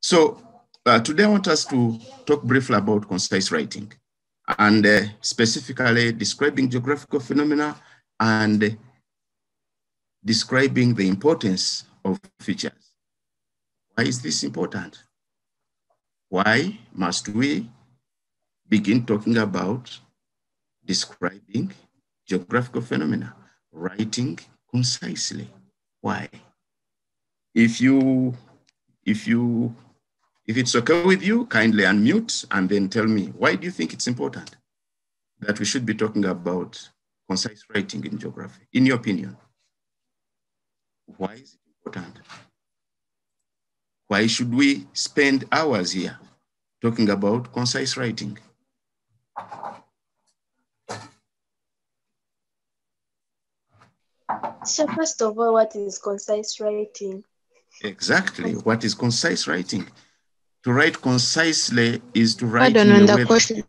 So today I want us to talk briefly about concise writing and specifically describing geographical phenomena and describing the importance of features. Why is this important? Why must we begin talking about describing geographical phenomena, writing concisely? Why? If it's okay with you, kindly unmute and then tell me, why do you think it's important that we should be talking about concise writing in geography, in your opinion? Why is it important? Why should we spend hours here talking about concise writing? So first of all, what is concise writing? Exactly. What is concise writing? To write concisely is to write I don't in know a the way. question.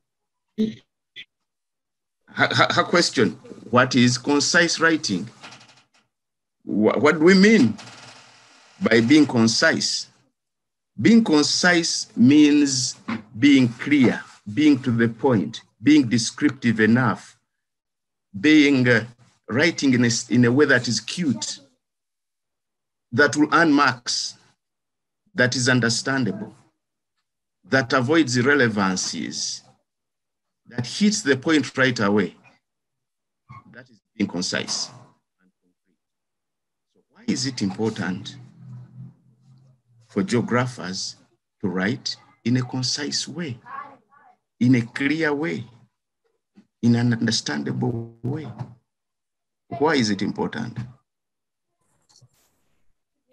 Her question, what is concise writing? What do we mean by being concise? Being concise means being clear, being to the point, being descriptive enough, being writing in a way that is cute, that will earn marks, that is understandable, that avoids irrelevancies, that hits the point right away. That is being concise. So why is it important for geographers to write in a concise way, in a clear way, in an understandable way? Why is it important?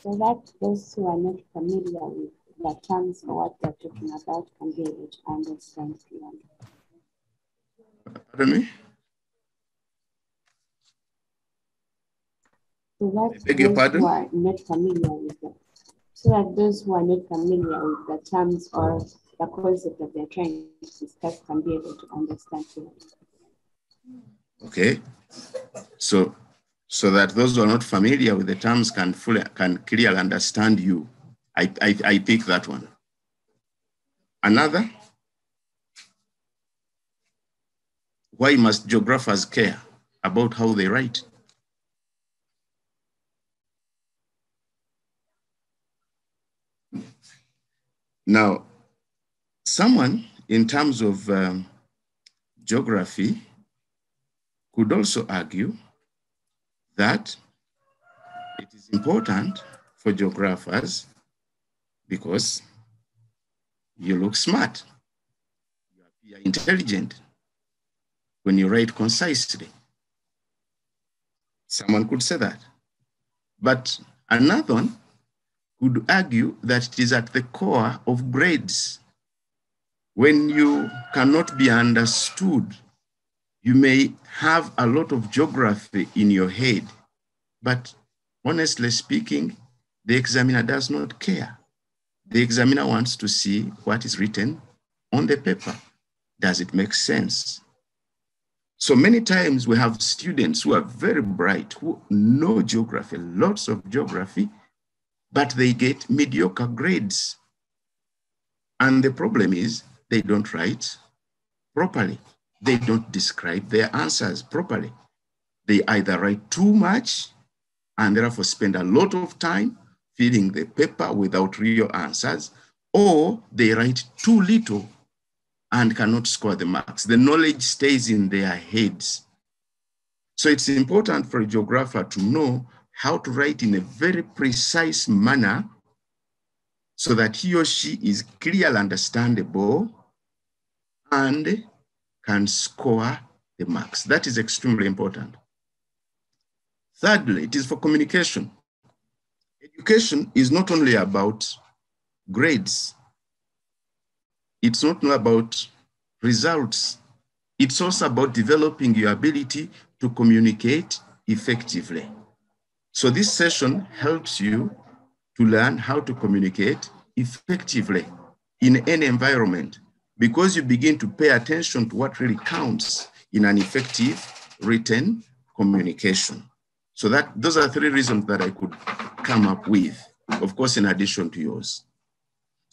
So that those who are not familiar with the terms or what they're talking about can be able to understand clearly. Pardon me? So that I beg your those pardon? who are not familiar with that, so that those who are not familiar with the terms or the concept that they're trying to discuss can be able to understand clearly. Okay. So that those who are not familiar with the terms can clearly understand you. I pick that one. Another, why must geographers care about how they write? Now, someone in terms of geography could also argue that it is important for geographers because you look smart, you appear intelligent when you write concisely. Someone could say that. But another one could argue that it is at the core of grades. When you cannot be understood, you may have a lot of geography in your head, but honestly speaking, the examiner does not care. The examiner wants to see what is written on the paper. Does it make sense? So many times we have students who are very bright, who know geography, lots of geography, but they get mediocre grades. And the problem is they don't write properly. They don't describe their answers properly. They either write too much and therefore spend a lot of time filling the paper without real answers, or they write too little and cannot score the marks. The knowledge stays in their heads. So it's important for a geographer to know how to write in a very precise manner so that he or she is clearly understandable and can score the marks. That is extremely important. Thirdly, it is for communication. Education is not only about grades. It's not only about results. It's also about developing your ability to communicate effectively. So this session helps you to learn how to communicate effectively in any environment, because you begin to pay attention to what really counts in an effective written communication. So those are three reasons that I could come up with, of course, in addition to yours.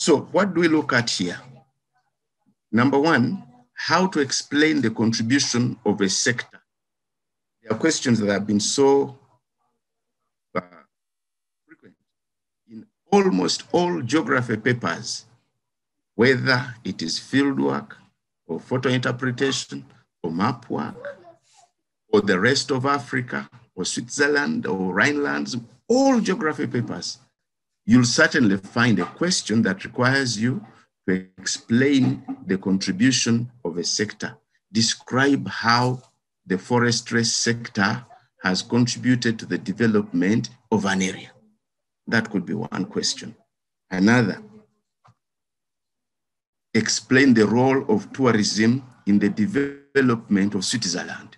So what do we look at here? Number one, how to explain the contribution of a sector. There are questions that have been so frequent in almost all geography papers, whether it is fieldwork or photo interpretation or map work or the rest of Africa or Switzerland or Rhinelands, all geography papers, you'll certainly find a question that requires you to explain the contribution of a sector. Describe how the forestry sector has contributed to the development of an area. That could be one question. Another, explain the role of tourism in the development of Switzerland.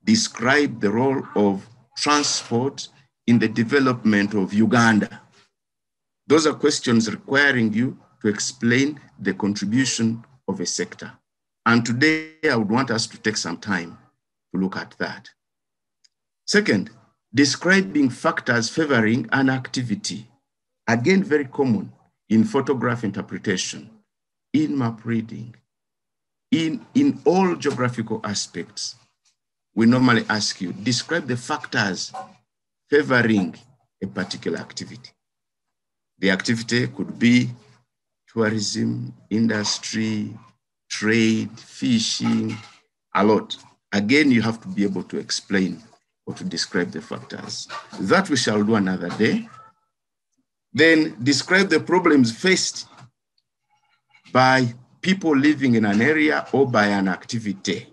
Describe the role of transport in the development of Uganda. Those are questions requiring you to explain the contribution of a sector. And today I would want us to take some time to look at that. Second, describing factors favoring an activity. Again, very common in photograph interpretation, in map reading, in all geographical aspects. We normally ask you, describe the factors favoring a particular activity. The activity could be tourism, industry, trade, fishing, a lot. Again, you have to be able to explain or to describe the factors. That we shall do another day. Then describe the problems faced by people living in an area or by an activity.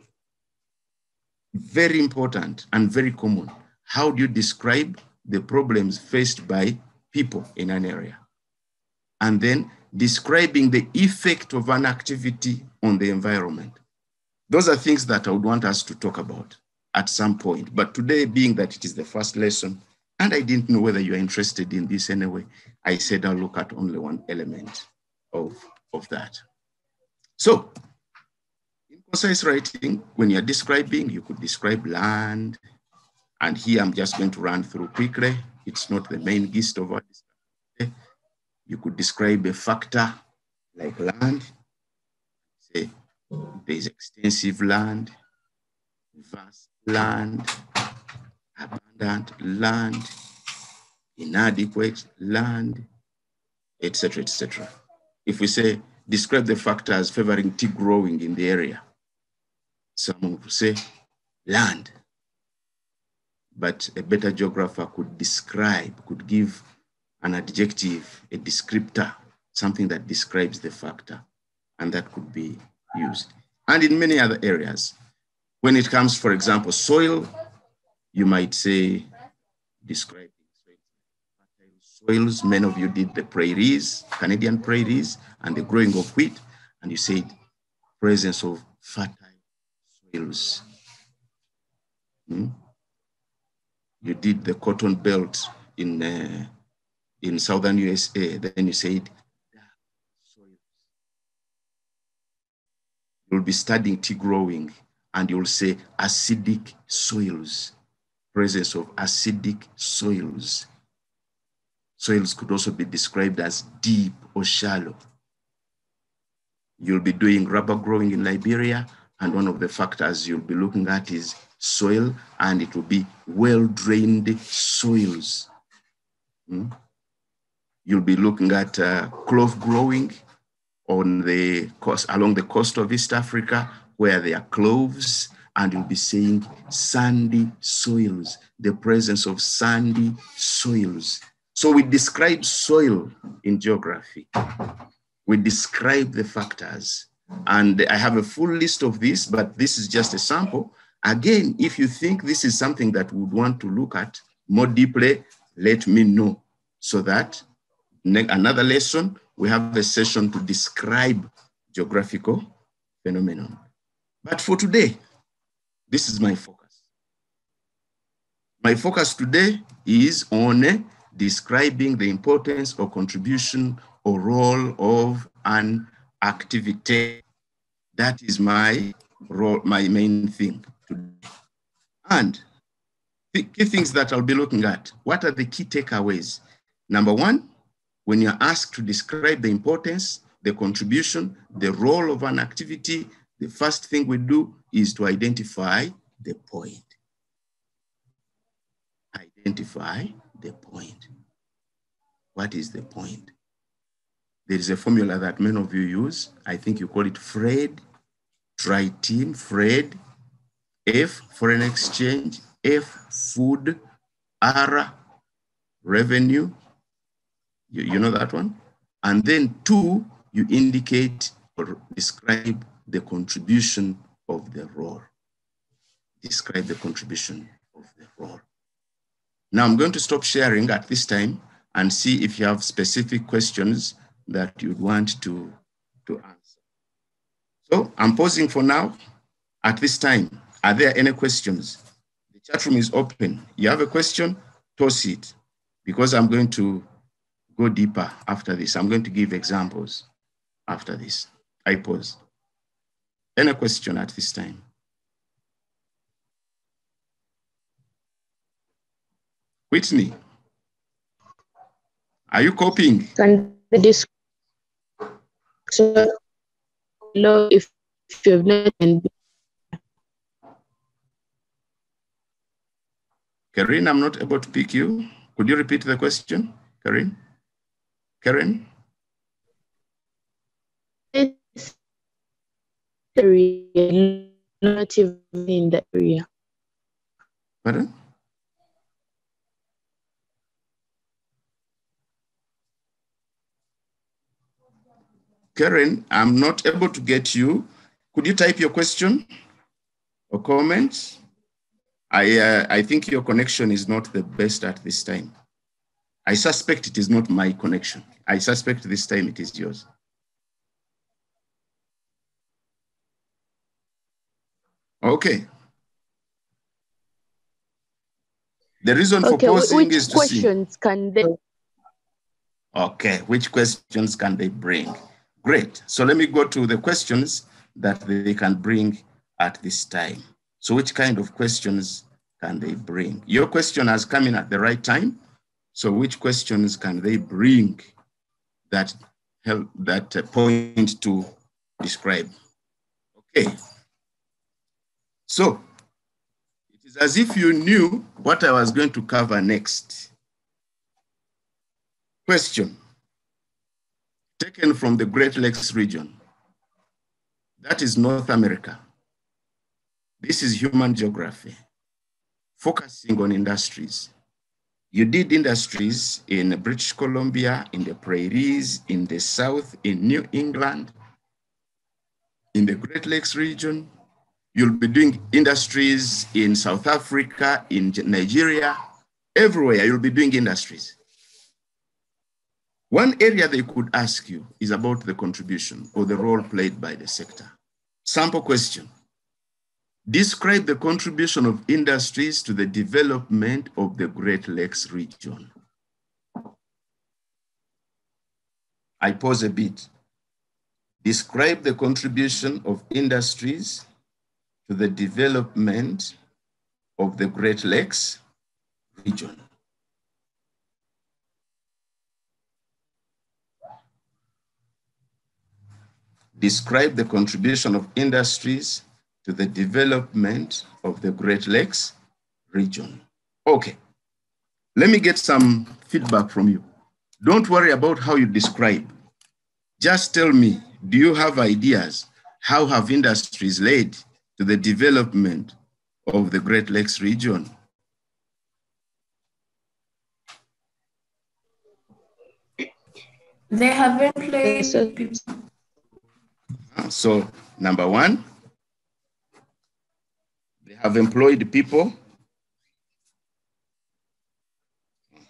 Very important and very common. How do you describe the problems faced by people in an area? And then describing the effect of an activity on the environment. Those are things that I would want us to talk about at some point. But today, being that it is the first lesson, and I didn't know whether you're interested in this anyway, I said I'll look at only one element of that. So, in concise writing, when you're describing, you could describe land. And here I'm just going to run through quickly. It's not the main gist of our discussion. You could describe a factor like land. Say there's extensive land, vast land, abundant land, inadequate land, etc., etc. If we say, describe the factors favoring tea growing in the area, someone would say land. But a better geographer could describe, could give an adjective, a descriptor, something that describes the factor, and that could be used. And in many other areas, when it comes, for example, soil, you might say, describe soils. Many of you did the prairies, Canadian prairies, and the growing of wheat, and you said presence of fertile soils. You did the cotton belt in southern USA, then you said soils. You'll be studying tea growing, and you'll say acidic soils, presence of acidic soils. Soils could also be described as deep or shallow. You'll be doing rubber growing in Liberia, and one of the factors you'll be looking at is soil, and it will be well-drained soils. You'll be looking at clove growing on the coast, along the coast of East Africa, where there are cloves, and you'll be saying sandy soils, the presence of sandy soils. So we describe soil in geography. We describe the factors. And I have a full list of this, but this is just a sample. Again, if you think this is something that we would want to look at more deeply, let me know, so that another lesson, we have a session to describe geographical phenomenon. But for today, this is my focus. My focus today is on describing the importance or contribution or role of an activity. That is my role, my main thing today. And the key things that I'll be looking at, what are the key takeaways? Number one, when you're asked to describe the importance, the contribution, the role of an activity, the first thing we do is to identify the point. Identify the point. What is the point? There is a formula that many of you use. I think you call it FRED. Try team, FRED. F, foreign exchange. F, food. R, revenue. You know that one? And then 2, you indicate or describe the contribution of the role. Describe the contribution of the role. Now I'm going to stop sharing at this time and see if you have specific questions that you'd want to answer. So I'm pausing for now. At this time, are there any questions? The chat room is open. You have a question, toss it, because I'm going to go deeper after this. I'm going to give examples after this. I pause. Any question at this time? Whitney, are you copying? Can the description below if you've not been? Karen, I'm not able to pick you. Could you repeat the question, Karen? Karen? Not even in the area. Pardon? Karen, I'm not able to get you. Could you type your question or comment? I think your connection is not the best at this time. I suspect it is not my connection. I suspect this time it is yours. Okay. The reason for pausing is to see. Which questions can they? Okay, which questions can they bring? Great. So let me go to the questions that they can bring at this time. So which kind of questions can they bring? Your question has come in at the right time. So which questions can they bring that help, that point to describe? Okay. So it is as if you knew what I was going to cover next. Question taken from the Great Lakes region. That is North America. This is human geography, focusing on industries. You did industries in British Columbia, in the prairies, in the South, in New England, in the Great Lakes region. You'll be doing industries in South Africa, in Nigeria, everywhere you'll be doing industries. One area they could ask you is about the contribution or the role played by the sector. Sample question. Describe the contribution of industries to the development of the Great Lakes region. I pause a bit. Describe the contribution of industries to the development of the Great Lakes region. Describe the contribution of industries to the development of the Great Lakes region. Okay, let me get some feedback from you. Don't worry about how you describe. Just tell me, do you have ideas? How have industries led to the development of the Great Lakes region? They have employed people. So, number one, they have employed people.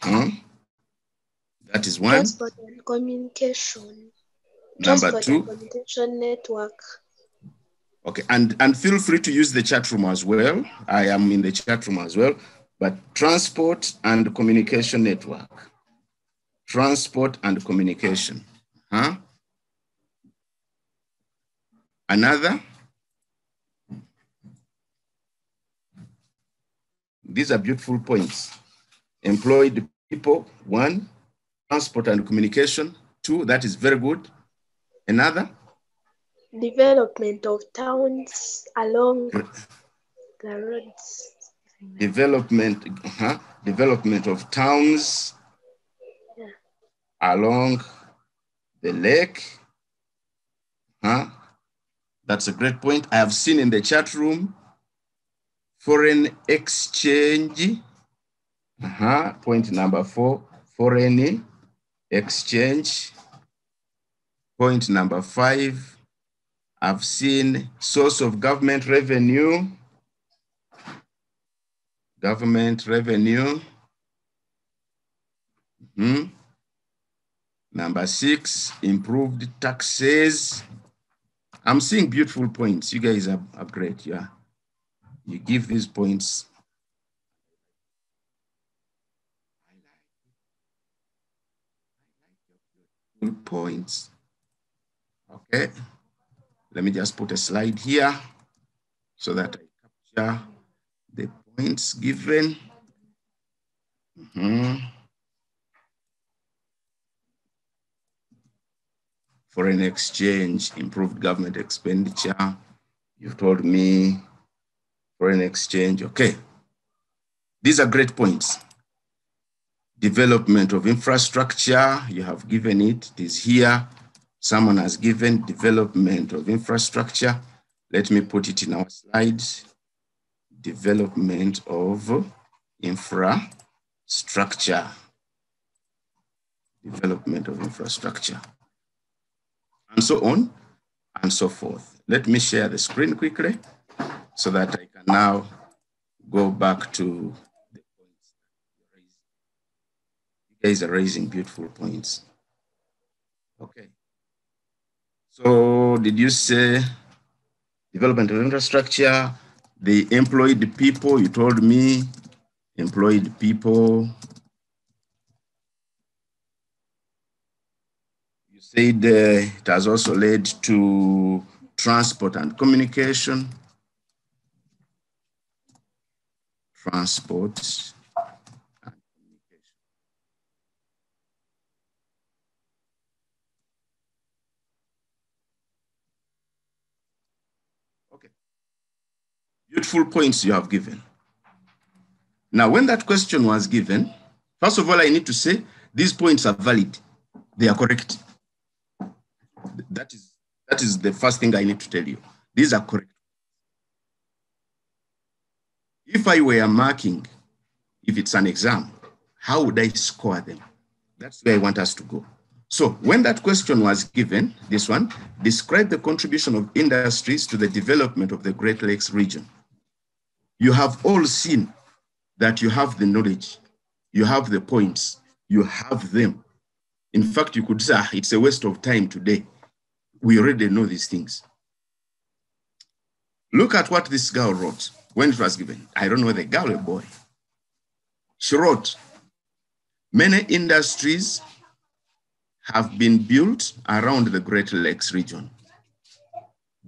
That is one. Transport and communication. Number Transport two. and communication network. Okay, and feel free to use the chat room as well. I am in the chat room as well, but transport and communication network. Transport and communication. Another. These are beautiful points. Employed people, one. Transport and communication. 2, that is very good. Another? Development of towns along the roads. Development of towns along the lake. That's a great point. I have seen in the chat room, foreign exchange. Point number 4, foreign exchange. Point number 5, I've seen source of government revenue. Government revenue. Number 6, improved taxes. I'm seeing beautiful points. You guys are great, yeah. You give these points. Points. Okay. Let me just put a slide here so that I capture the points given. Foreign exchange, improved government expenditure. You've told me foreign exchange. Okay. These are great points. Development of infrastructure, you have given it. It is here. Someone has given development of infrastructure. Let me put it in our slides. Development of infrastructure. Development of infrastructure. And so on and so forth. Let me share the screen quickly so that I can now go back to the points. You guys are raising beautiful points. Okay. So did you say development of infrastructure, the employed people? You told me employed people. You said it has also led to transport and communication. Transport and communication. Okay. Beautiful points you have given. Now, when that question was given, first of all, I need to say these points are valid. They are correct. That is the first thing I need to tell you. These are correct. If I were marking, if it's an exam, how would I score them? That's where I want us to go. So when that question was given, this one, describe the contribution of industries to the development of the Great Lakes region. You have all seen that you have the knowledge, you have the points, you have them. In fact, you could say, it's a waste of time today. We already know these things. Look at what this girl wrote when it was given. I don't know the girl or boy. She wrote, many industries have been built around the Great Lakes region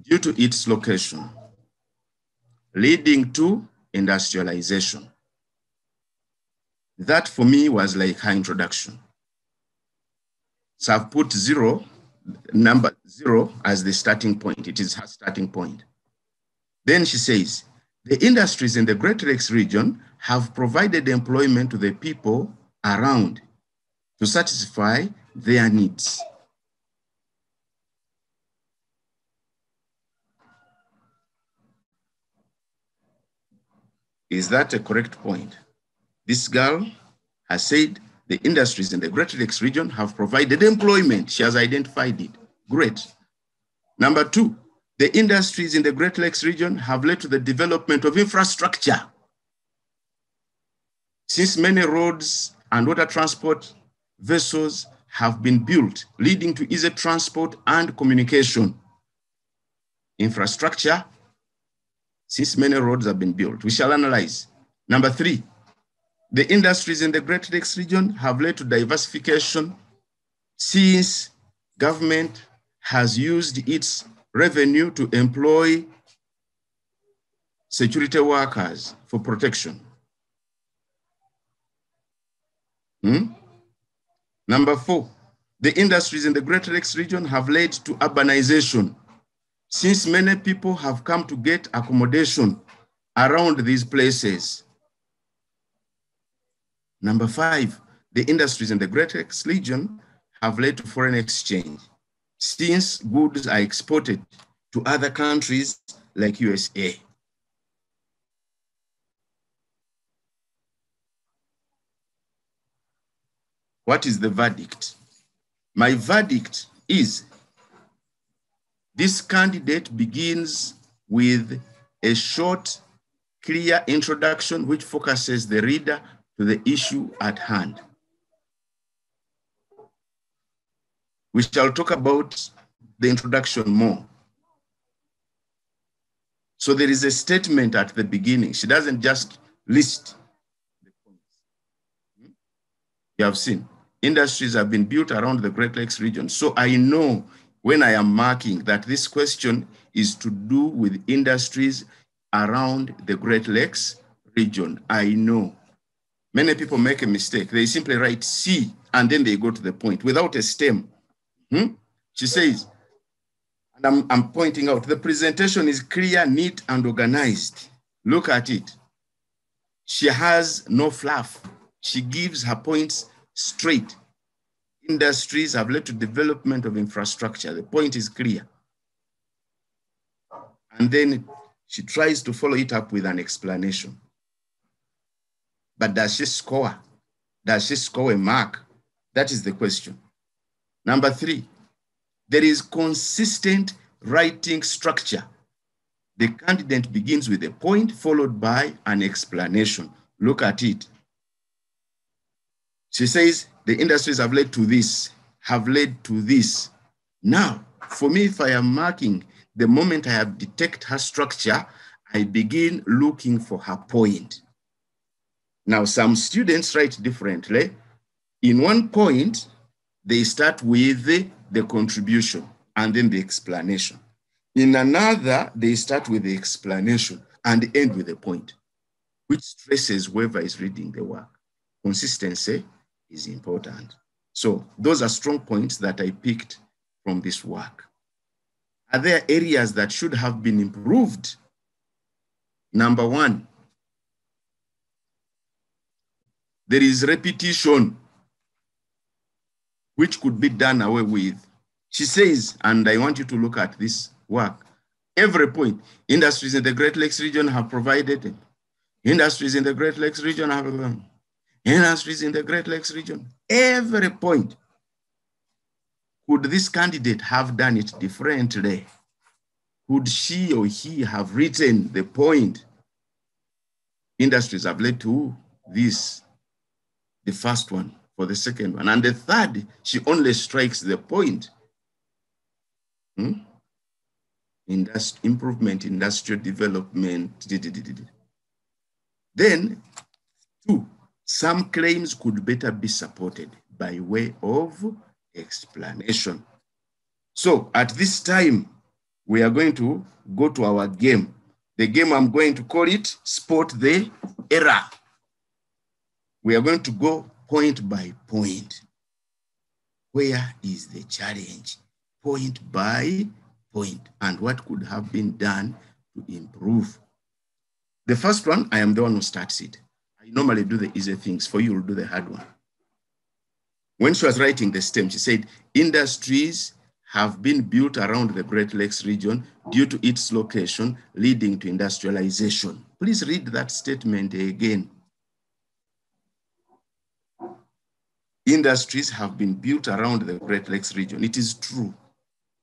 due to its location, leading to industrialization. That for me was like her introduction. So I've put number 0 as the starting point. It is her starting point. Then she says, the industries in the Great Lakes region have provided employment to the people around to satisfy their needs. Is that a correct point? This girl has said the industries in the Great Lakes region have provided employment. She has identified it. Great. Number 2, the industries in the Great Lakes region have led to the development of infrastructure. Since many roads and water transport vessels have been built, leading to easy transport and communication. Infrastructure, since many roads have been built. We shall analyze. Number 3, the industries in the Great Lakes region have led to diversification since government has used its revenue to employ security workers for protection. Number 4, the industries in the Great Lakes region have led to urbanization, since many people have come to get accommodation around these places. Number 5, the industries in the Great Lakes region have led to foreign exchange, since goods are exported to other countries like USA. What is the verdict? My verdict is this candidate begins with a short, clear introduction which focuses the reader to the issue at hand. We shall talk about the introduction more. So there is a statement at the beginning. She doesn't just list the points. You have seen, industries have been built around the Great Lakes region. So I know when I am marking that this question is to do with industries around the Great Lakes region. I know. Many people make a mistake. They simply write C and then they go to the point without a stem. She says, and I'm pointing out, the presentation is clear, neat, and organized. Look at it. She has no fluff. She gives her points straight. Industries have led to development of infrastructure. The point is clear. And then she tries to follow it up with an explanation. But does she score? Does she score a mark? That is the question. Number 3, there is consistent writing structure. The candidate begins with a point followed by an explanation. Look at it. She says, the industries have led to this, have led to this. Now, for me, if I am marking, the moment I have detected her structure, I begin looking for her point. Now, some students write differently. In one point, they start with the contribution and then the explanation. In another, they start with the explanation and end with a point, which stresses whoever is reading the work. Consistency is important. So those are strong points that I picked from this work. Are there areas that should have been improved? Number 1, there is repetition, which could be done away with. She says, and I want you to look at this work. Every point, industries in the Great Lakes region have provided. Industries in the Great Lakes region have industries in the Great Lakes region. Every point. Could this candidate have done it differently? Could she or he have written the point? Industries have led to this, the first one, for the second one. And the third, she only strikes the point. Improvement, industrial development. Then, 2, some claims could better be supported by way of explanation. So at this time, we are going to go to our game. The game, I'm going to call it Spot the Error. We are going to go point by point. Where is the challenge? Point by point, and what could have been done to improve. The first one, I am the one who starts it. I normally do the easy things. For you, you'll do the hard one. When she was writing the stem, she said, industries have been built around the Great Lakes region due to its location, leading to industrialization. Please read that statement again. Industries have been built around the Great Lakes region. It is true.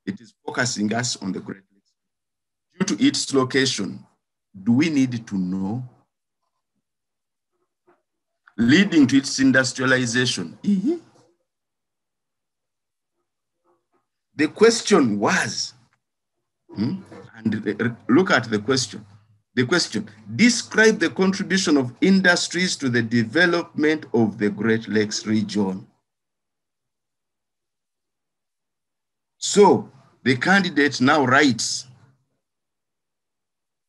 It is focusing us on the Great Lakes. Due to its location, do we need to know? Leading to its industrialization. The question was, and look at the question. The question, describe the contribution of industries to the development of the Great Lakes region. So the candidate now writes,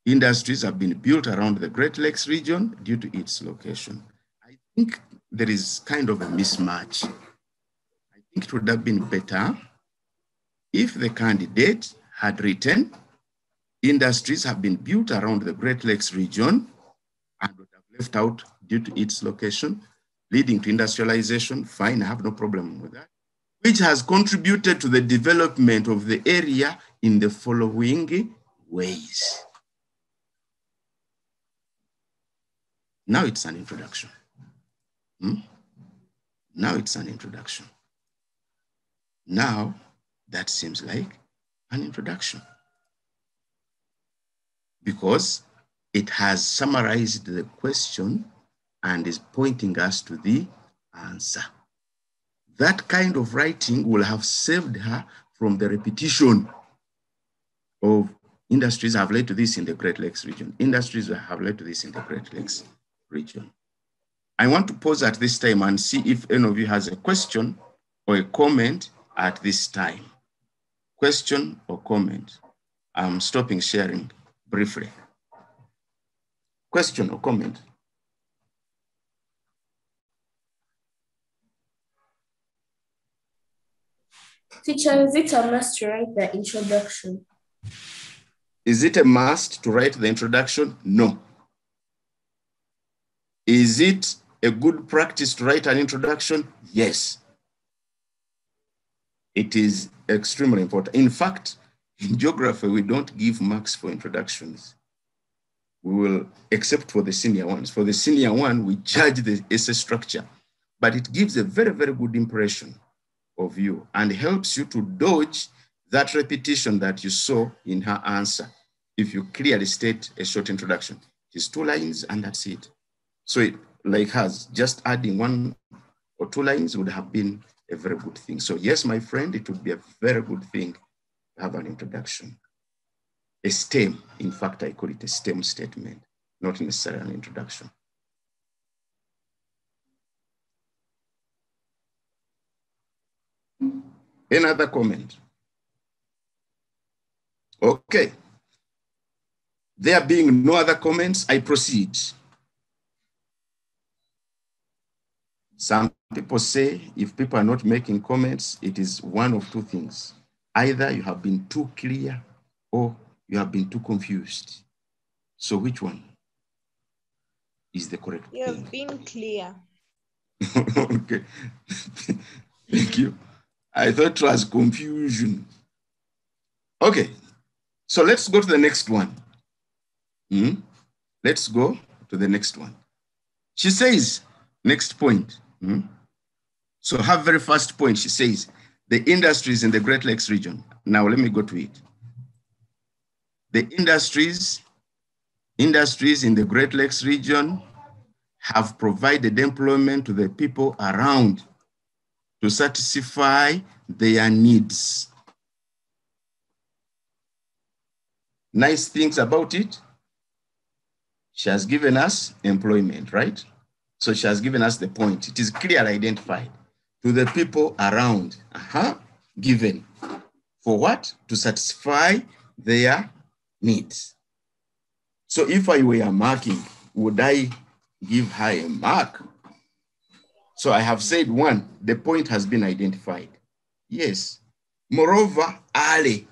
industries have been built around the Great Lakes region due to its location. I think there is kind of a mismatch. think it would have been better if the candidate had written, industries have been built around the Great Lakes region and would have left out due to its location, leading to industrialization. Fine, I have no problem with that. Which has contributed to the development of the area in the following ways. Now it's an introduction. Now it's an introduction. Now that seems like an introduction because it has summarized the question and is pointing us to the answer. That kind of writing will have saved her from the repetition of industries have led to this in the Great Lakes region. Industries have led to this in the Great Lakes region. I want to pause at this time and see if any of you has a question or a comment at this time. Question or comment? I'm stopping sharing briefly. Question or comment? Teacher, is it a must to write the introduction? Is it a must to write the introduction? No. Is it a good practice to write an introduction? Yes. It is extremely important. In fact, in geography, we don't give marks for introductions. We will, except for the senior ones. For the senior one, we judge the essay structure, but it gives a very, very good impression of you and helps you to dodge that repetition that you saw in her answer. If you clearly state a short introduction, it's 2 lines and that's it. So it, like hers, just adding 1 or 2 lines would have been a very good thing. So yes, my friend, it would be a very good thing to have an introduction. A stem, in fact, I call it a stem statement, not necessarily an introduction. Any other comment? Okay. There being no other comments, I proceed. Some people say if people are not making comments, it is one of 2 things. Either you have been too clear or you have been too confused. So which one is the correct thing? You have been clear. Okay. Thank you. I thought it was confusion. Okay. So let's go to the next one. Let's go to the next one. She says, next point. So her very first point, she says, the industries in the Great Lakes region. Now let me go to it. The industries in the Great Lakes region have provided employment to the people around to satisfy their needs. Nice things about it. She has given us employment, right? So she has given us the point. It is clearly identified to the people around, given. For what? To satisfy their needs. So if I were marking, would I give her a mark? So I have said 1, the point has been identified. Yes. Moreover, Ali,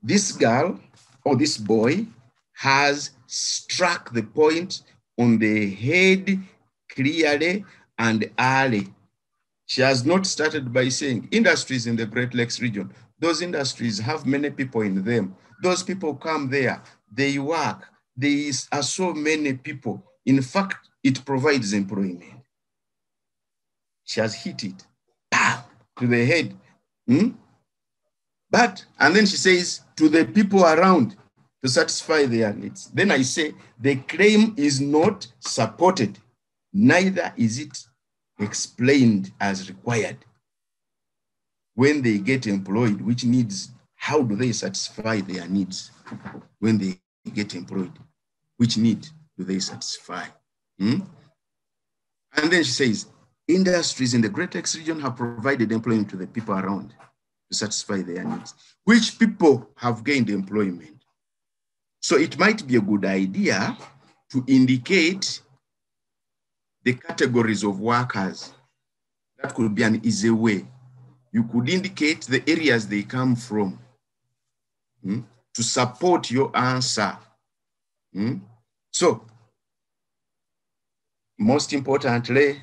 this girl or this boy has struck the point on the head clearly and early. She has not started by saying industries in the Great Lakes region. Those industries have many people in them. Those people come there, they work. There are so many people. In fact, it provides employment. She has hit it to the head. But, and then she says, to the people around to satisfy their needs. Then I say, the claim is not supported, neither is it explained as required. When they get employed, which needs, how do they satisfy their needs? When they get employed, which need do they satisfy? And then she says, industries in the Great Lakes region have provided employment to the people around to satisfy their needs. Which people have gained employment? So it might be a good idea to indicate the categories of workers. That could be an easy way you could indicate the areas they come from to support your answer. So, most importantly,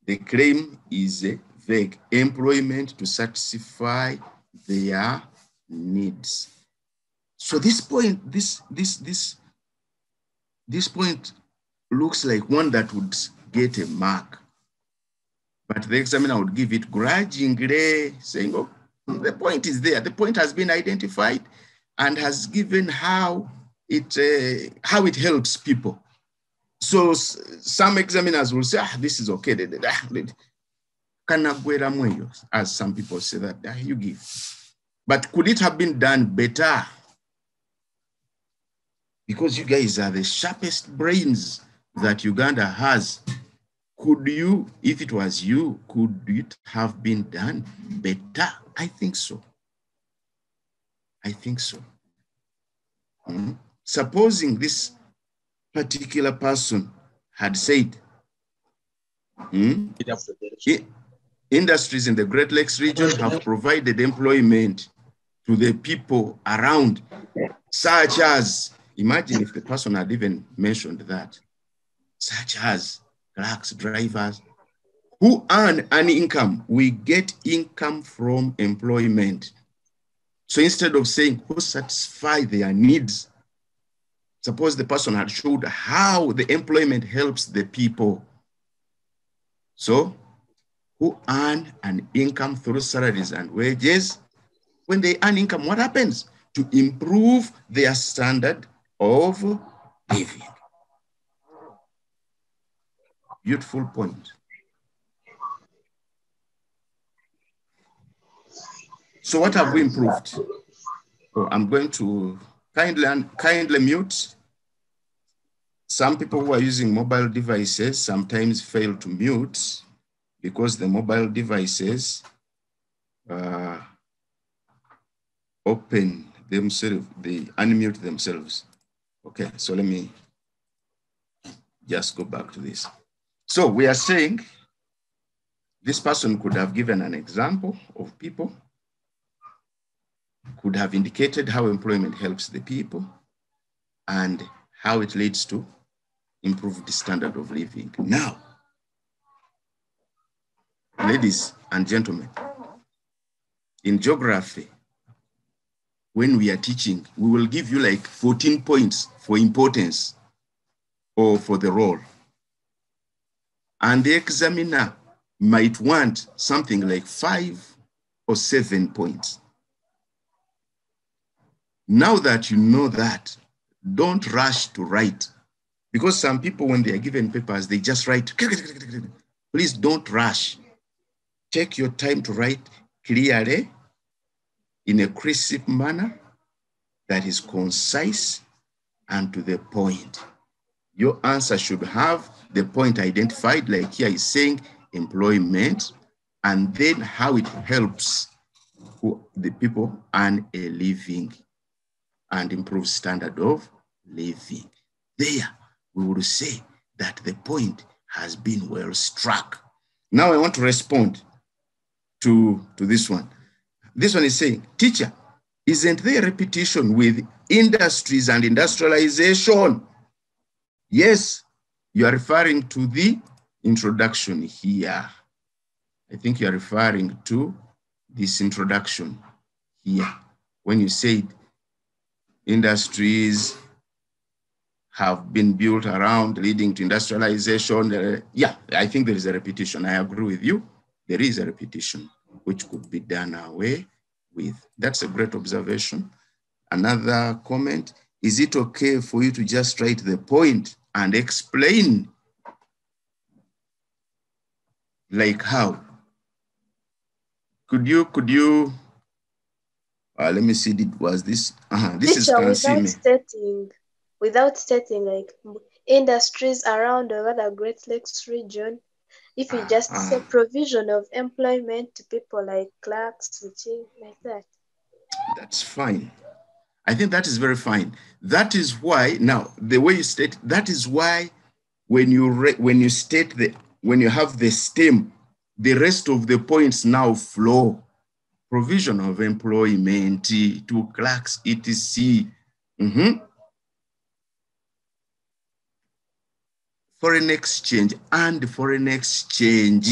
the claim is vague. Employment to satisfy their needs. So this point, this point looks like one that would get a mark, but the examiner would give it grudgingly, saying, "Oh, the point is there. The point has been identified, and has given how it helps people." So some examiners will say, "This is okay." As some people say that you give, but could it have been done better? Because you guys are the sharpest brains that Uganda has. Could you, if it was you, could it have been done better? I think so. I think so. Supposing this particular person had said, industries in the Great Lakes region have provided employment to the people around, such as, imagine if the person had even mentioned that, such as clerks, drivers, who earn an income. We get income from employment. So instead of saying who satisfy their needs, suppose the person had showed how the employment helps the people. So who earn an income through salaries and wages. When they earn income, what happens? To improve their standard of living. Beautiful point. So what have we improved? Oh, I'm going to kindly mute. Some people who are using mobile devices sometimes fail to mute because the mobile devices open themselves, they unmute themselves. Okay, so let me just go back to this. So we are saying this person could have given an example of people, could have indicated how employment helps the people and how it leads to improved standard of living. Now, ladies and gentlemen, in geography, when we are teaching, we will give you like 14 points for importance or for the role. And the examiner might want something like 5 or 7 points. Now that you know that, don't rush to write. Because some people, when they are given papers, they just write. Please don't rush. Take your time to write clearly in a crisp manner that is concise and to the point. Your answer should have the point identified, like here is saying employment, and then how it helps the people earn a living and improve standard of living. There, we will say that the point has been well struck. Now I want to respond to this one. This one is saying, teacher, isn't there repetition with industries and industrialization? Yes, you are referring to the introduction here. I think you are referring to this introduction here. When you said industries have been built around leading to industrialization. Yeah, I think there is a repetition. I agree with you. There is a repetition which could be done away with. That's a great observation. Another comment, is it okay for you to just write the point and explain? Like how? Could you, let me see, was this, this is without stating like industries around the other Great Lakes region, if you just say provision of employment to people like clerks, switching, like that. That's fine. I think that is very fine. That is why, now, the way you state, that is why when you have the stem, the rest of the points now flow. provision of employment to clerks, etc. Foreign exchange and foreign exchange.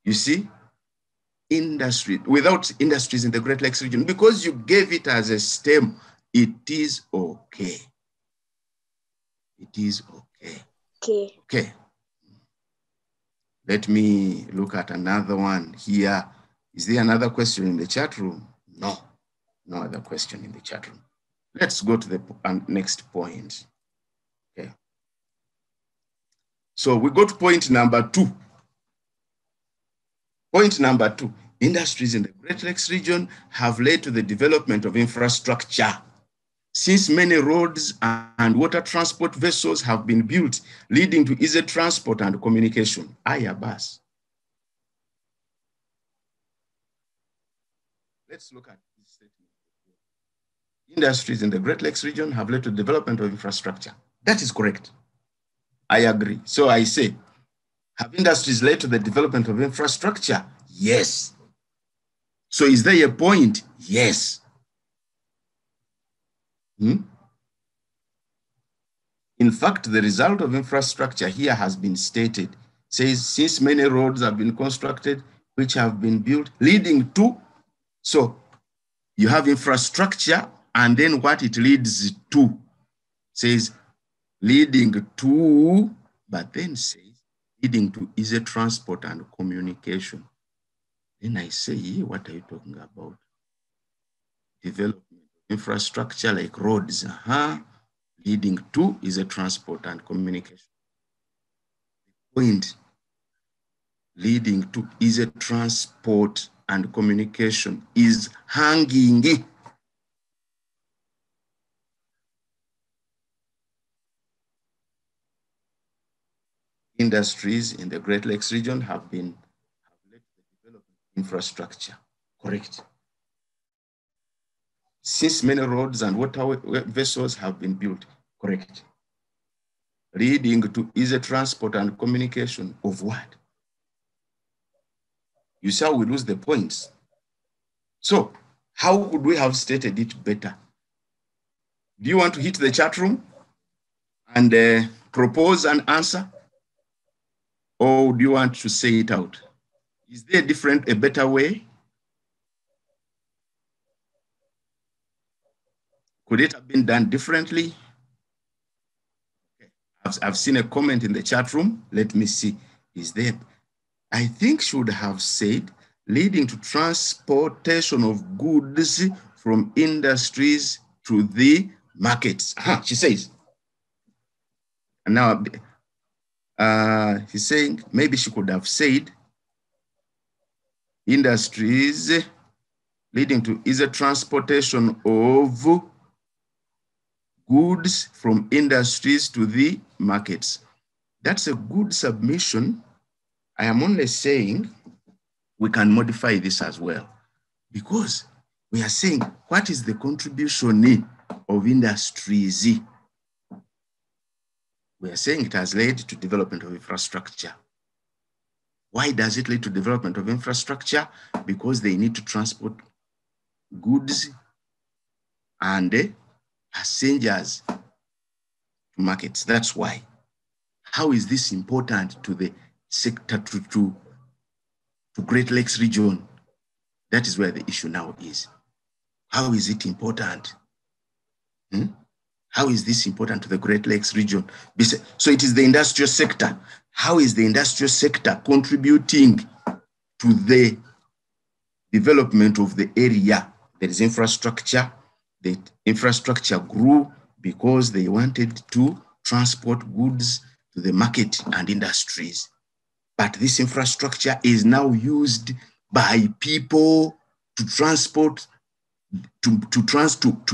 You see, industry, without industries in the Great Lakes region, because you gave it as a stem, it is okay. It is okay. Okay. Okay. Let me look at another one here. Is there another question in the chat room? No, no other question in the chat room. Let's go to the next point. Okay. So we go to point number 2. Point number 2, industries in the Great Lakes region have led to the development of infrastructure. Since many roads and water transport vessels have been built, leading to easy transport and communication. Ayabas. Let's look at this statement. Industries in the Great Lakes region have led to the development of infrastructure. That is correct. I agree. So I say, have industries led to the development of infrastructure? Yes. So is there a point? Yes. In fact, the result of infrastructure here has been stated. Says, since many roads have been constructed, which have been built, leading to, so you have infrastructure, and then what it leads to, says leading to, but then says leading to easy transport and communication. Then I say, what are you talking about? Development infrastructure like roads, leading to easy transport and communication. Point, leading to easy transport and communication is hanging. Industries in the Great Lakes region have led to the development of infrastructure. Correct. Since many roads and water vessels have been built. Correct. Leading to easy transport and communication of what? You see how we lose the points. So how would we have stated it better? Do you want to hit the chat room and propose an answer? Or do you want to say it out? Is there a better way? Could it have been done differently? Okay. I've seen a comment in the chat room. Let me see. Is there? I think should have said leading to transportation of goods from industries to the markets. She says. And now he's saying maybe she could have said industries leading to easy transportation of goods from industries to the markets. That's a good submission. I am only saying we can modify this as well, because we are saying what is the contribution of industries? We are saying it has led to development of infrastructure. Why does it lead to development of infrastructure? Because they need to transport goods and passengers to markets. That's why. How is this important to the sector, to Great Lakes region? That is where the issue now is. How is it important? How is this important to the Great Lakes region? So it is the industrial sector. How is the industrial sector contributing to the development of the area? There is infrastructure. The infrastructure grew because they wanted to transport goods to the market and industries. But this infrastructure is now used by people to transport, to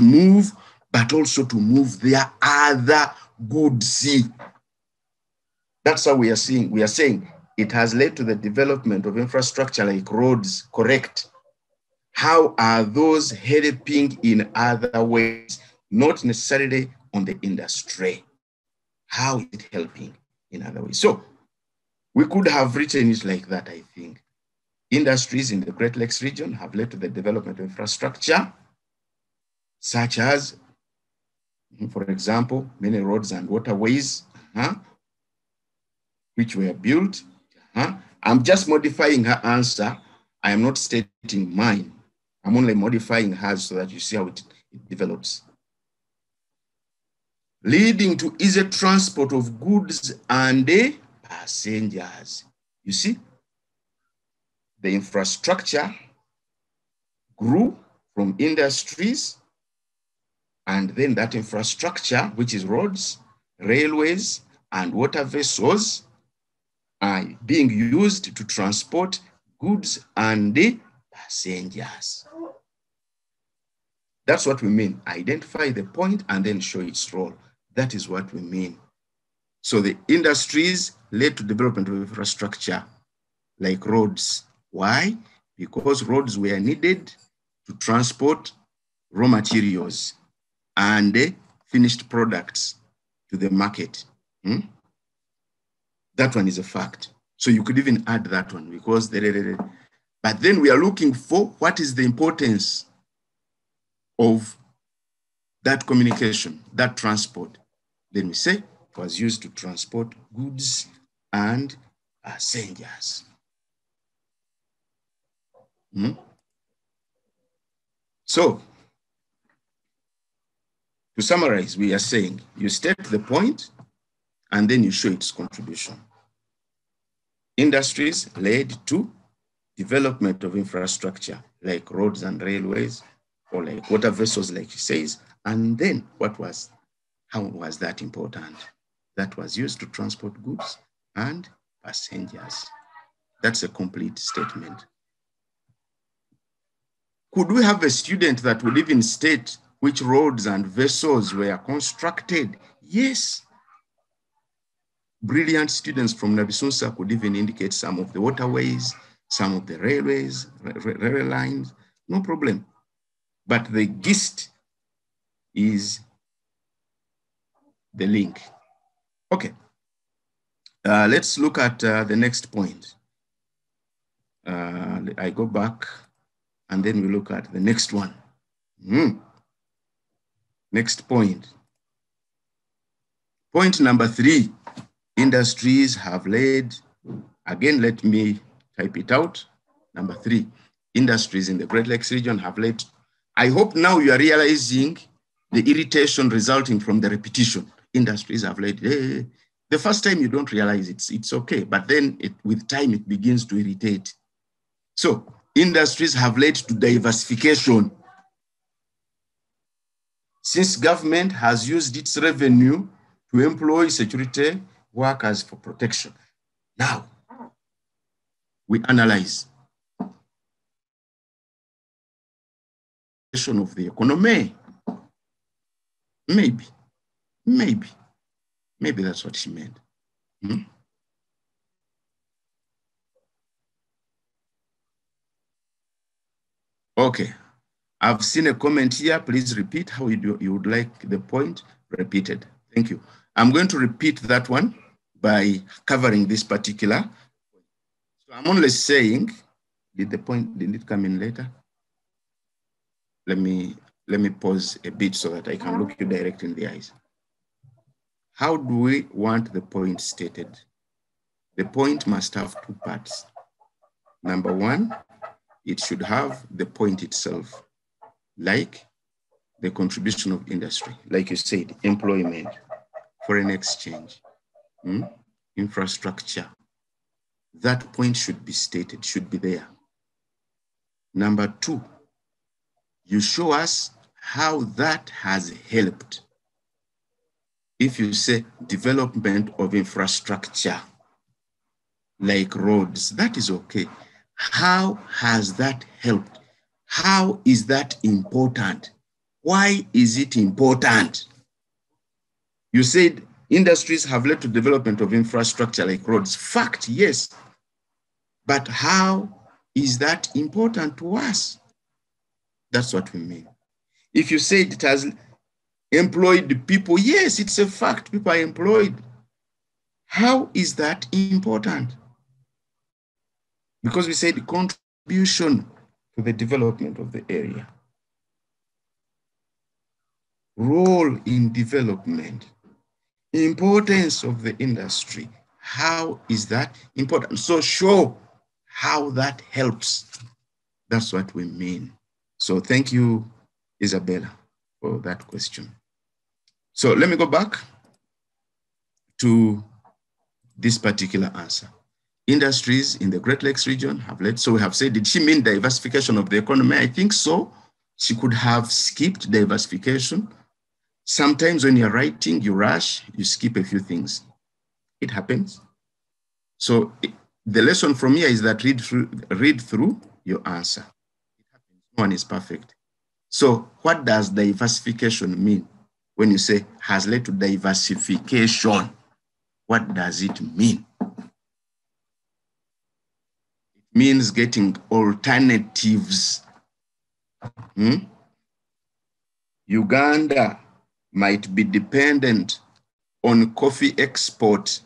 move, but also to move their other goods. That's how we are seeing. We are saying it has led to the development of infrastructure like roads. Correct. How are those helping in other ways? Not necessarily on the industry. How is it helping in other ways? So we could have written it like that, I think. Industries in the Great Lakes region have led to the development of infrastructure, such as, for example, many roads and waterways, which were built. I'm just modifying her answer. I am not stating mine. I'm only modifying hers so that you see how it develops. Leading to easy transport of goods and passengers. You see, the infrastructure grew from industries, and then that infrastructure, which is roads, railways, and water vessels, are being used to transport goods and passengers. That's what we mean. Identify the point and then show its role. That is what we mean. So the industries led to development of infrastructure like roads. Why? Because roads were needed to transport raw materials and finished products to the market. That one is a fact. So you could even add that one because but then we are looking for what is the importance of that communication, that transport. Then we say it was used to transport goods and passengers. So, to summarize, we are saying you state the point and then you show its contribution. Industries led to development of infrastructure like roads and railways, or like water vessels, like she says. And then how was that important? That was used to transport goods and passengers. That's a complete statement. Could we have a student that would even state which roads and vessels were constructed? Yes. Brilliant students from Nabisunsa could even indicate some of the waterways, some of the railways, rail lines, no problem. But the gist is the link. Okay, let's look at the next point. I go back and then we look at the next one. Next point. Point number 3, industries have led, again, let me type it out. Number 3, industries in the Great Lakes region have led. I hope now you are realizing the irritation resulting from the repetition. Industries have led. The first time you don't realize it's okay, but then with time it begins to irritate. So industries have led to diversification. Since government has used its revenue to employ security workers for protection. Now, we analyze of the economy. Maybe that's what she meant. Okay, I've seen a comment here. Please repeat how you would like the point repeated. Thank you. I'm going to repeat that one by covering this particular. So I'm only saying, did it come in later? Let me pause a bit so that I can look you direct in the eyes. How do we want the point stated? The point must have 2 parts. Number 1, it should have the point itself, like the contribution of industry, like you said, employment, foreign exchange, infrastructure. That point should be stated, should be there. Number 2, you show us how that has helped. If you say development of infrastructure, like roads, that is okay. How has that helped? How is that important? Why is it important? You said industries have led to development of infrastructure like roads. Fact, yes. But how is that important to us? That's what we mean. If you said it has employed people, yes, it's a fact, people are employed. How is that important? because we said contribution to the development of the area. Role in development, importance of the industry. How is that important? So show how that helps. That's what we mean. So thank you, Isabella, for that question. So let me go back to this particular answer. Industries in the Great Lakes region have led. So we have said, did she mean diversification of the economy? I think so. She could have skipped diversification. Sometimes when you're writing, you rush, you skip a few things. It happens. So the lesson from here is that read through your answer. It happens. No one is perfect. So what does diversification mean? When you say has led to diversification, what does it mean? It means getting alternatives. Uganda might be dependent on coffee export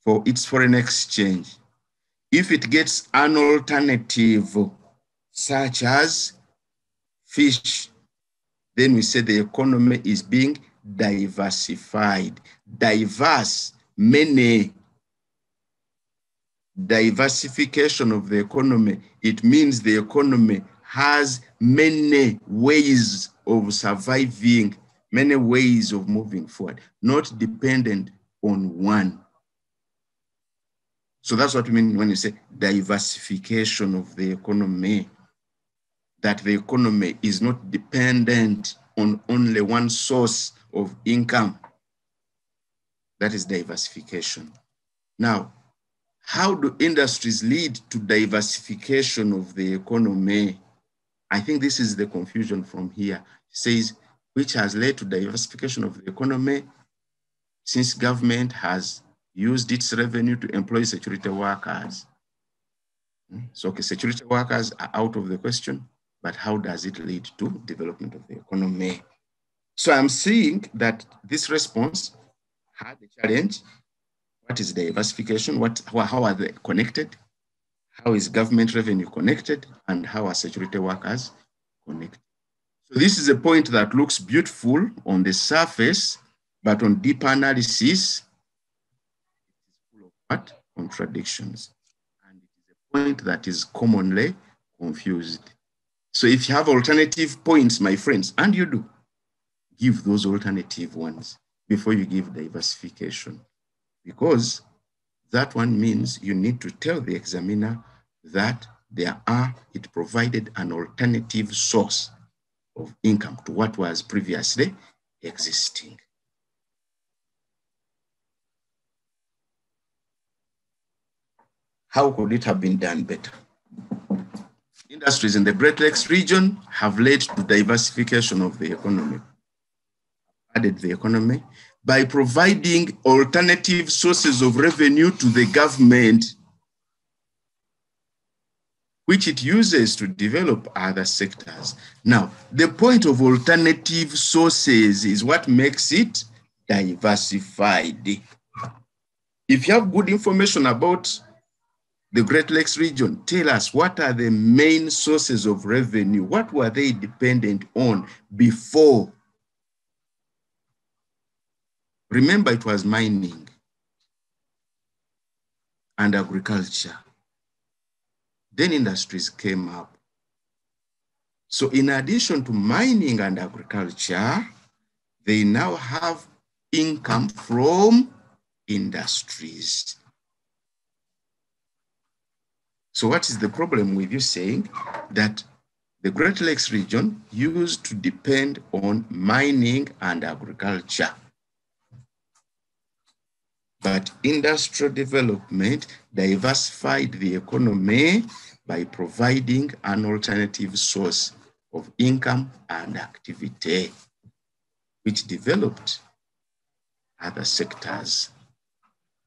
for its foreign exchange. If it gets an alternative, such as fish, then we say the economy is being diversified. Diverse, many. Diversification of the economy, it means the economy has many ways of surviving, many ways of moving forward, not dependent on one. So that's what we mean when you say diversification of the economy, that the economy is not dependent on only one source of income. That is diversification. Now, how do industries lead to diversification of the economy? I think this is the confusion from here. It says, which has led to diversification of the economy since government has used its revenue to employ security workers. So okay, security workers are out of the question, but how does it lead to development of the economy? So I'm seeing that this response had a challenge. What is diversification? How are they connected? How is government revenue connected? And how are security workers connected? So this is a point that looks beautiful on the surface, but on deeper analysis, it is full of what? Contradictions. And it is a point that is commonly confused. So if you have alternative points, my friends, and you do, give those alternative ones before you give diversification. Because that one means you need to tell the examiner that it provided an alternative source of income to what was previously existing. How could it have been done better? Industries in the Great Lakes region have led to diversification of the economy, added the economy, by providing alternative sources of revenue to the government, which it uses to develop other sectors. Now, the point of alternative sources is what makes it diversified. If you have good information about the Great Lakes region, tell us what are the main sources of revenue? What were they dependent on before? Remember, it was mining and agriculture. Then industries came up. So in addition to mining and agriculture, they now have income from industries. So what is the problem with you saying that the Great Lakes region used to depend on mining and agriculture? But industrial development diversified the economy by providing an alternative source of income and activity, which developed other sectors.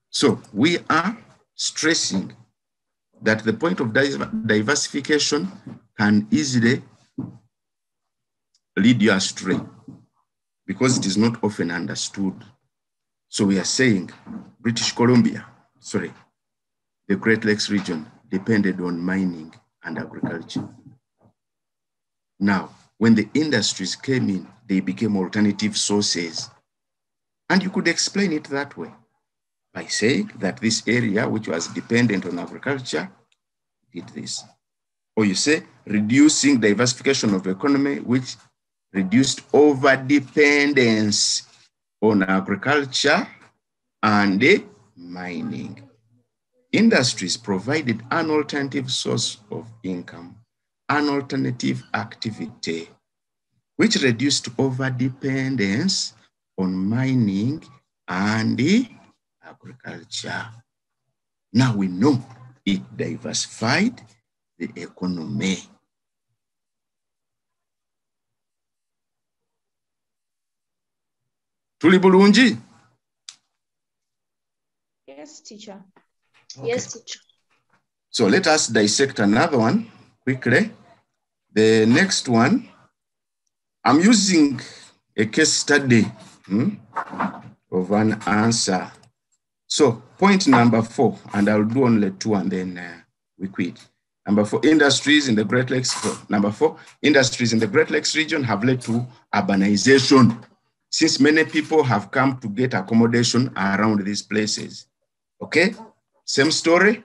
So we are stressing that the point of diversification can easily lead you astray because it is not often understood. So we are saying the Great Lakes region depended on mining and agriculture. Now, when the industries came in, they became alternative sources. And you could explain it that way by saying that this area, which was dependent on agriculture, did this. Or you say reducing diversification of economy, which reduced over-dependence on agriculture and mining. Industries provided an alternative source of income, an alternative activity, which reduced over-dependence on mining and agriculture. Now we know it diversified the economy. Tuli bulungi? Yes, teacher. Okay. Yes, teacher. So let us dissect another one quickly. The next one, I'm using a case study of an answer. So point number 4, and I'll do only 2 and then we quit. Number 4, industries in the Great Lakes. Number 4, industries in the Great Lakes region have led to urbanization, since many people have come to get accommodation around these places. Okay, same story.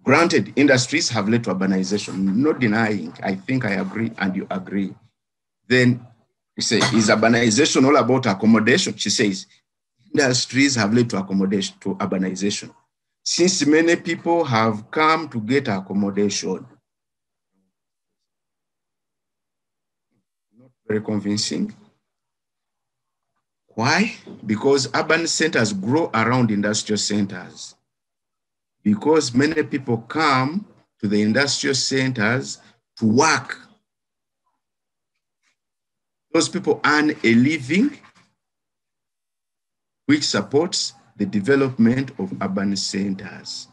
Granted, industries have led to urbanization, no denying. I think I agree and you agree. Then you say, is urbanization all about accommodation? She says, industries have led to accommodation, to urbanization, since many people have come to get accommodation. Not very convincing. Why? Because urban centers grow around industrial centers. Because many people come to the industrial centers to work. Those people earn a living, which supports the development of urban centers,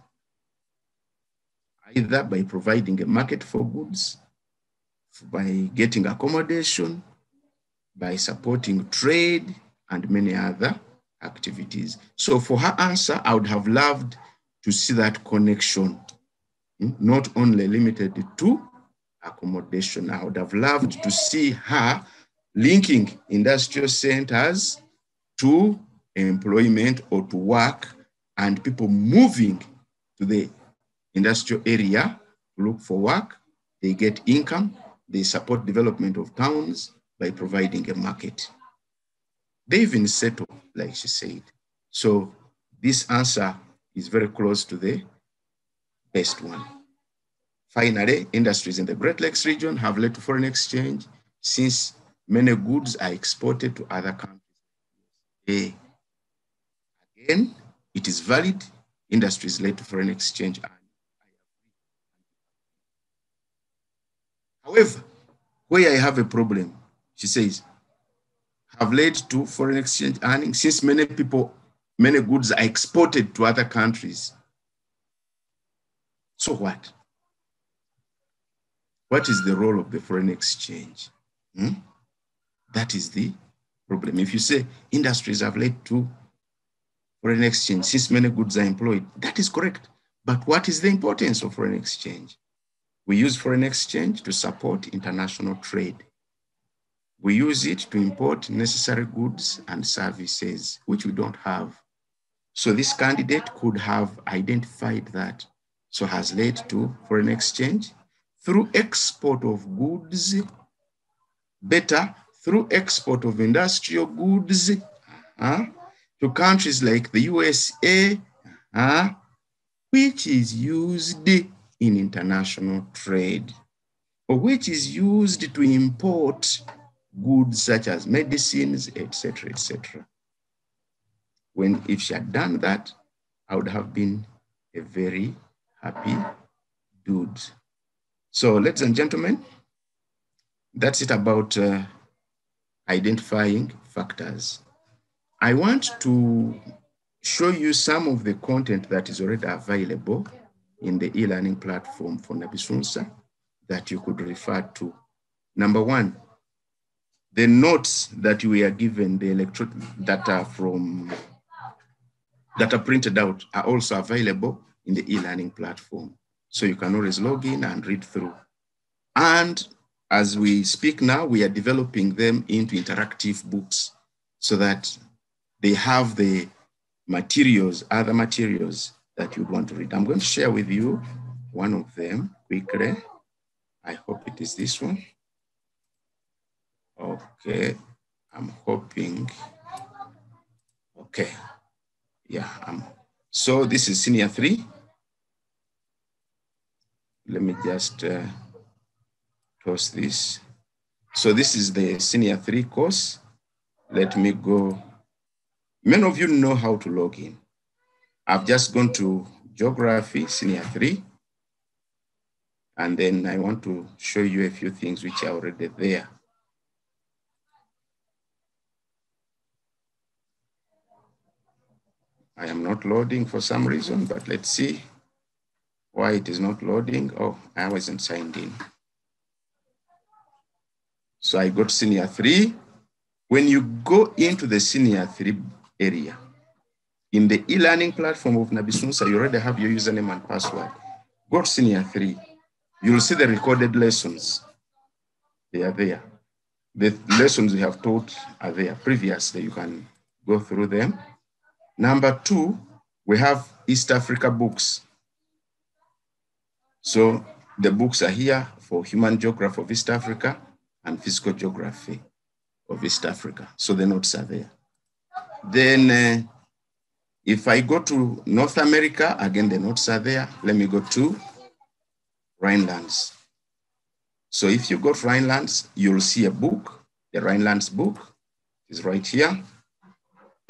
either by providing a market for goods, by getting accommodation, by supporting trade, and many other activities. So for her answer, I would have loved to see that connection, not only limited to accommodation. I would have loved to see her linking industrial centers to employment or to work, and people moving to the industrial area to look for work. They get income, they support development of towns by providing a market. They even settle, like she said. So this answer is very close to the best one. Finally, industries in the Great Lakes region have led to foreign exchange, since many goods are exported to other countries. Again, it is valid. Industries led to foreign exchange. However, where I have a problem, she says, have led to foreign exchange earning, since many goods are exported to other countries. So what? What is the role of the foreign exchange? That is the problem. If you say industries have led to foreign exchange, since many goods are employed, that is correct. But what is the importance of foreign exchange? We use foreign exchange to support international trade. We use it to import necessary goods and services, which we don't have. So this candidate could have identified that. So has led to foreign exchange through export of goods, better through export of industrial goods to countries like the USA, which is used in international trade, or which is used to import goods such as medicines, etc., etc. If she had done that, I would have been a very happy dude. So, ladies and gentlemen, that's it about identifying factors. I want to show you some of the content that is already available in the e-learning platform for Nabisunsa that you could refer to. Number 1, the notes that we are given, the data printed out, are also available in the e-learning platform. So you can always log in and read through. And as we speak now, we are developing them into interactive books so that they have the materials, other materials that you'd want to read. I'm going to share with you one of them quickly. I hope it is this one. Okay, I'm hoping. Okay, yeah. So this is Senior 3. Let me just toss this. So this is the Senior 3 course. Let me go. Many of you know how to log in. I've just gone to Geography, Senior 3. And then I want to show you a few things which are already there. I am not loading for some reason, but let's see why it is not loading. Oh, I wasn't signed in. So I got Senior 3. When you go into the Senior 3 area, in the e-learning platform of Nabisunsa, you already have your username and password. Go to Senior 3. You'll see the recorded lessons. They are there. The lessons we have taught are there previously. You can go through them. Number 2, we have East Africa books. So the books are here for Human Geography of East Africa and Physical Geography of East Africa. So the notes are there. Then if I go to North America, again, the notes are there. Let me go to Rhinelands. So if you go to Rhinelands, you'll see a book. The Rhinelands book is right here.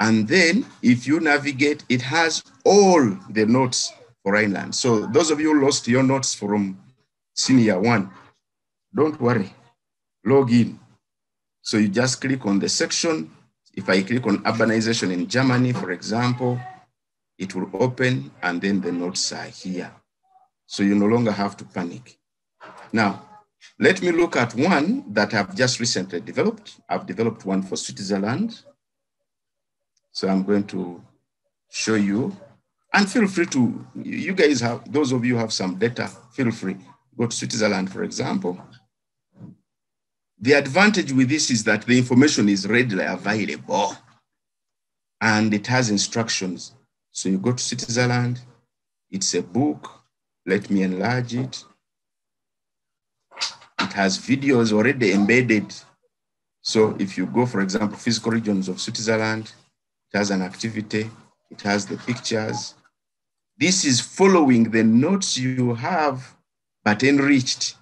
And then if you navigate, it has all the notes for Rhineland. So those of you who lost your notes from Senior 1, don't worry, log in. So you just click on the section. If I click on urbanization in Germany, for example, it will open and then the notes are here. So you no longer have to panic. Now, let me look at one that I've just recently developed. I've developed one for Switzerland. So I'm going to show you, and feel free to, you guys have, those of you who have some data, feel free. Go to Switzerland, for example. The advantage with this is that the information is readily available and it has instructions. So you go to Switzerland, it's a book. Let me enlarge it. It has videos already embedded. So if you go, for example, physical regions of Switzerland, it has an activity, it has the pictures. This is following the notes you have, but enriched.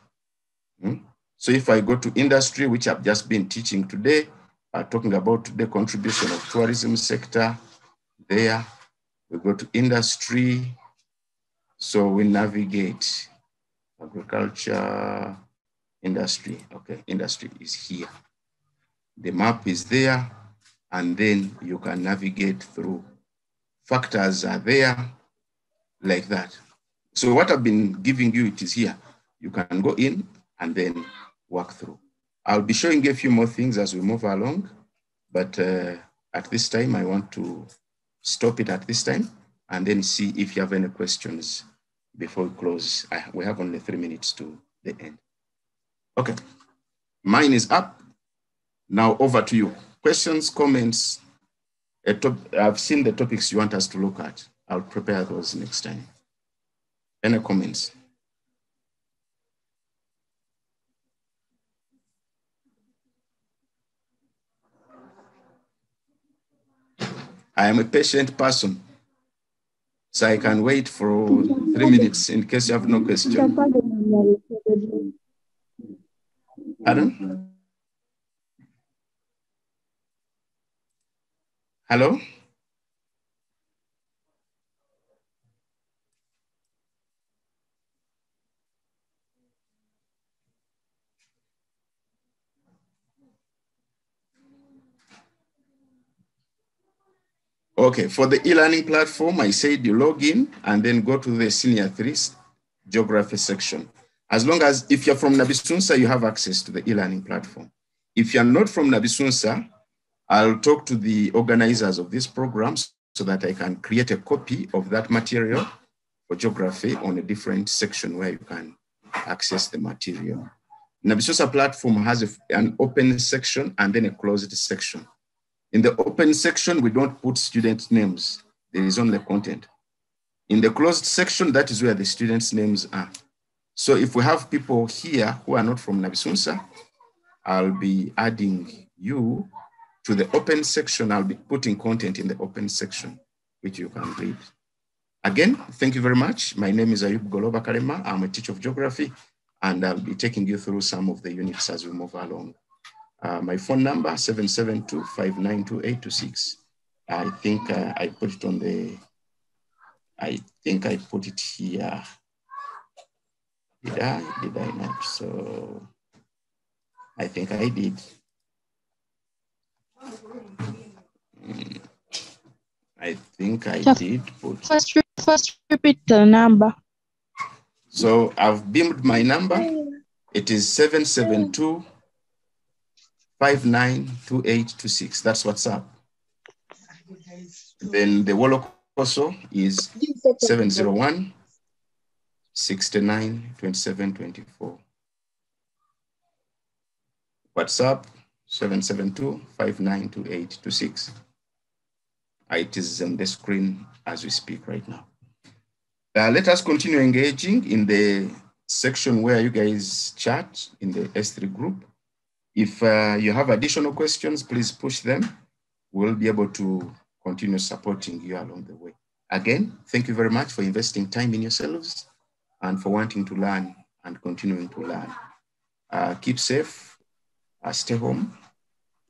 So if I go to industry, which I've just been teaching today, talking about the contribution of tourism sector, there, we go to industry. So we navigate agriculture, industry. Okay, industry is here. The map is there, and then you can navigate through. Factors are there, like that. So what I've been giving you, it is here. You can go in and then work through. I'll be showing you a few more things as we move along, but at this time, I want to stop it at this time and then see if you have any questions before we close. We have only 3 minutes to the end. Okay, mine is up. Now over to you. Questions, comments. I've seen the topics you want us to look at. I'll prepare those next time. Any comments? I am a patient person, so I can wait for 3 minutes in case you have no question. Pardon? Hello? Okay, for the e-learning platform, I said you log in and then go to the Senior 3 geography section. As long as, if you're from Nabisunsa, you have access to the e-learning platform. If you're not from Nabisunsa, I'll talk to the organizers of this program so that I can create a copy of that material for geography on a different section where you can access the material. Navisosa platform has an open section and then a closed section. In the open section, we don't put student names. There is only content. In the closed section, that is where the students' names are. So if we have people here who are not from Navisosa, I'll be adding you to the open section. I'll be putting content in the open section, which you can read. Again, thank you very much. My name is Ayub Golooba Kalema. I'm a teacher of geography, and I'll be taking you through some of the units as we move along. My phone number, 772-592-826. I think I put it on the, I think I put it here. Did I not? So I think I did. I think I did put. First repeat the number. So I've beamed my number. It is 772-592826. That's WhatsApp. Then the Wolokoso is 701-69-27-24. WhatsApp 772-592826. It is on the screen as we speak right now. Let us continue engaging in the section where you guys chat in the S3 group. If you have additional questions, please push them. We'll be able to continue supporting you along the way. Again, thank you very much for investing time in yourselves and for wanting to learn and continuing to learn. Keep safe, stay home,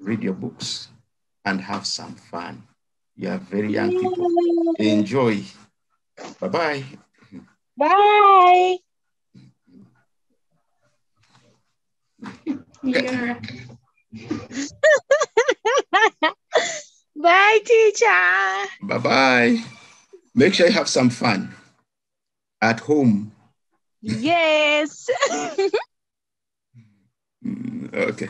read your books, and have some fun. You are very young people. Enjoy. Bye-bye. Bye. Okay. Bye, teacher. Bye-bye. Make sure you have some fun at home. Yes. Okay.